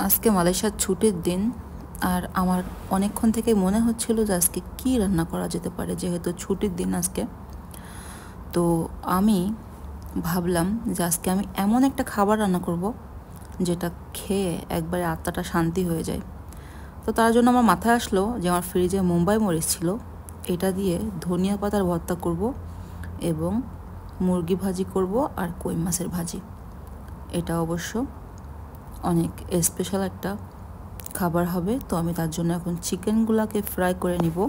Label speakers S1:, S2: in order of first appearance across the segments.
S1: আজকে মালয়েশিয়ার ছুটির দিন, আর আমার অনেকক্ষণ থেকে মনে হচ্ছিল যে আজকে কী রান্না করা যেতে পারে, যেহেতু ছুটির দিন আজকে। তো আমি ভাবলাম যে আজকে আমি এমন একটা খাবার রান্না করব যেটা খেয়ে একবারে আত্মাটা শান্তি হয়ে যায়। তো তার জন্য আমার মাথায় আসলো যে আমার ফ্রিজে মুম্বাই মরিচ ছিল, এটা দিয়ে ধনিয়া পাতার ভর্তা করব এবং মুরগি ভাজি করব আর কই মাছের ভাজি। এটা অবশ্য অনেক স্পেশাল একটা খাবার হবে। তো আমি তার জন্য এখন চিকেনগুলোকে ফ্রাই করে নিব।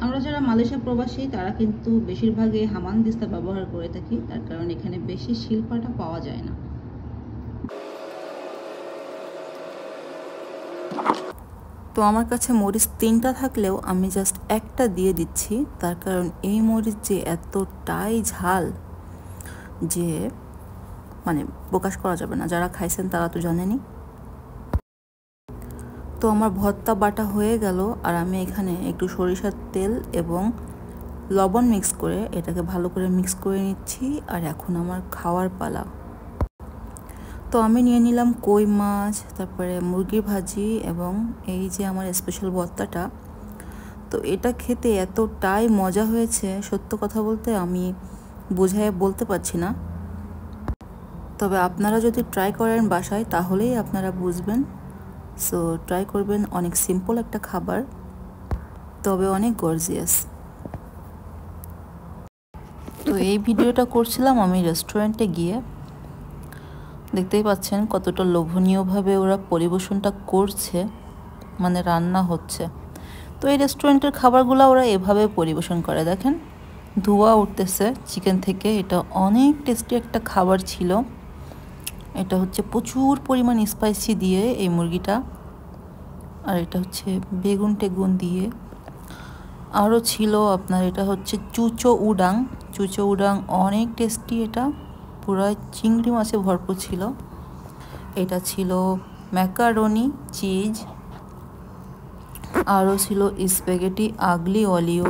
S1: আমরা যারা মালয়েশিয়া প্রবাসী তারা কিন্তু বেশিরভাগই হামানদিস্তা ব্যবহার করে থাকি, তার কারণ এখানে বেশি শিলপাটা পাওয়া যায় না। তো আমার কাছে মরিচ 3টা থাকলেও আমি জাস্ট একটা দিয়ে দিচ্ছি, তার কারণ এই মরিচ যে এতটাই ঝাল যে মানে প্রকাশ করা যাবে না। যারা খাইছেন তারা তো জানেনই। তো আমার ভর্তা বাটা হয়ে গেল, আর আমি এখানে একটু সরিষার তেল এবং লবণ মিক্স করে এটাকে ভালো করে মিক্স করে নিচ্ছি। আর এখন আমার খাওয়ার পালা। তো আমি নিয়ে নিলাম কই মাছ, তারপরে মুরগির ভাজি এবং এই যে আমার স্পেশাল ভর্তাটা। তো এটা খেতে এতটাই মজা হয়েছে, সত্য কথা বলতে আমি বুঝায় বলতে পারছি না। তবে আপনারা যদি ট্রাই করেন বাসায় তাহলেই আপনারা বুঝবেন। সো ট্রাই করবেন, অনেক সিম্পল একটা খাবার, তবে অনেক গর্জিয়াস। তো এই ভিডিওটা করছিলাম আমি রেস্টুরেন্টে গিয়ে। দেখতেই পাচ্ছেন কতটা লোভনীয়ভাবে ওরা পরিবেশনটা করছে, মানে রান্না হচ্ছে। তো এই রেস্টুরেন্টের খাবারগুলো ওরা এভাবে পরিবেশন করে, দেখেন ধোঁয়া উঠতেছে চিকেন থেকে। এটা অনেক টেস্টি একটা খাবার ছিল। এটা হচ্ছে প্রচুর পরিমাণ স্পাইসি দিয়ে এই মুরগিটা, আর এটা হচ্ছে বেগুন টেগুন দিয়ে। আরও ছিল আপনার, এটা হচ্ছে চুচো উডাং। চুচো উডাং অনেক টেস্টি, এটা পুরো চিংড়ি মাছে ভরপুর ছিল। এটা ছিল ম্যাকারনি চিজ। আরও ছিল স্প্যাগেটি আগলি অলিও।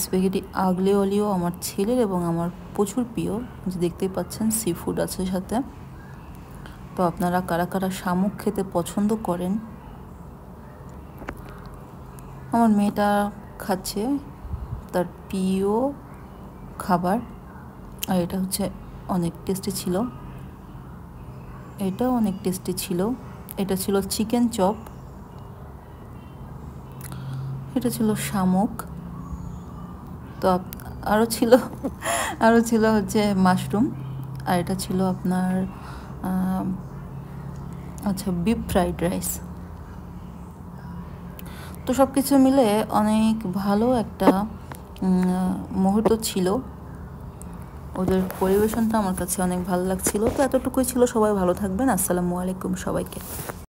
S1: স্প্যাগেটি আগলি অলিও আমার ছেলের এবং আমার প্রচুর প্রিয়, যে দেখতেই পাচ্ছেন সি ফুড আছে সাথে। তো আপনারা কারা কারা শামুক খেতে পছন্দ করেন? আমার মেয়েটা খাচ্ছে তার প্রিয় খাবার। আর এটা হচ্ছে অনেক টেস্টি ছিল, এটাও অনেক টেস্টি ছিল। এটা ছিল চিকেন চপ, এটা ছিল শামুক। তো আরও ছিল হচ্ছে মাশরুম। আর এটা ছিল আপনার আচ্ছা বিফ ফ্রাইড রাইস। তো সব কিছু মিলে অনেক ভালো একটা মুহূর্ত ছিল। ওদের পরিবেশনটা আমার কাছে অনেক ভালো লাগছিল। তো এতটুকুই ছিল, সবাই ভালো থাকবেন। আসসালামু আলাইকুম সবাইকে।